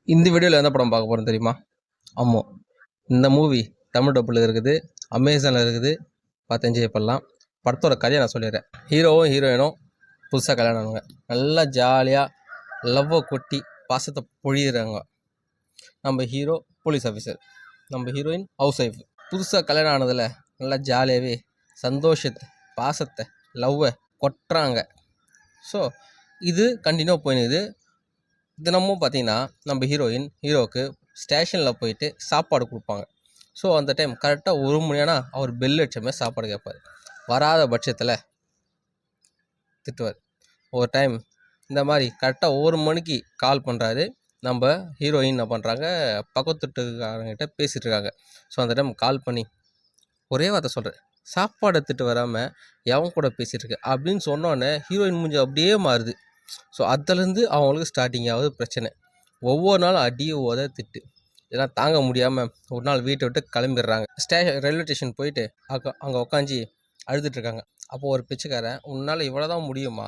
இந்த வீடியோவில் எந்த படம் பார்க்க போகிறோம் தெரியுமா? அம்மோ. இந்த மூவி தமிழ் டப்பில் இருக்குது, அமேசானில் இருக்குது. பார்த்து என்ஜாய் பண்ணலாம். படத்தோட கதையை நான் சொல்லிடுறேன். ஹீரோவும் ஹீரோயினும் புதுசாக கல்யாணம் ஆனவங்க. நல்லா ஜாலியாக லவ்வை கொட்டி பாசத்தை பொழியிறாங்க. நம்ம ஹீரோ போலீஸ் ஆஃபீஸர், நம்ம ஹீரோயின் ஹவுஸ் ஒய்ஃப். புதுசாக கல்யாணம் ஆனதில் நல்லா ஜாலியாகவே சந்தோஷத்தை, பாசத்தை, லவ்வை கொட்டுறாங்க. ஸோ இது கண்டினியூ போயினுது. தினமும் பார்த்தீங்கன்னா நம்ம ஹீரோயின் ஹீரோவுக்கு ஸ்டேஷனில் போயிட்டு சாப்பாடு கொடுப்பாங்க. ஸோ அந்த டைம் கரெக்டாக 1 மணியானா அவர் பெல் அடிச்சமே சாப்பாடு கேட்பார். வராத பட்சத்தில் திட்டுவார். ஒரு டைம் இந்த மாதிரி கரெக்டாக 1 மணிக்கு கால் பண்ணுறாரு. நம்ம ஹீரோயின் என்ன பண்ணுறாங்க, பக்கத்து வீட்டுக்காரங்கிட்ட பேசிகிட்டு இருக்காங்க. ஸோ அந்த டைம் கால் பண்ணி ஒரே வார்த்தை சொல்கிறேன், சாப்பாடு எடுத்துகிட்டு வராமல் எவன் கூட பேசிகிட்டு இருக்க அப்படின்னு சொன்னோன்னே ஹீரோயின் மூஞ்சி அப்படியே மாறுது. ஸோ அதுலேருந்து அவங்களுக்கு ஸ்டார்டிங் ஆகுது பிரச்சனை. ஒவ்வொரு நாளும் அடி உத திட்டு இதெல்லாம் தாங்க முடியாமல் ஒரு நாள் வீட்டை விட்டு கிளம்பிடுறாங்க. ரயில்வே ஸ்டேஷன் போயிட்டு அங்கே உட்காந்து அழுதுட்டுருக்காங்க. அப்போது ஒரு பிச்சைக்காரன், உன்னால் இவ்வளோ தான் முடியுமா,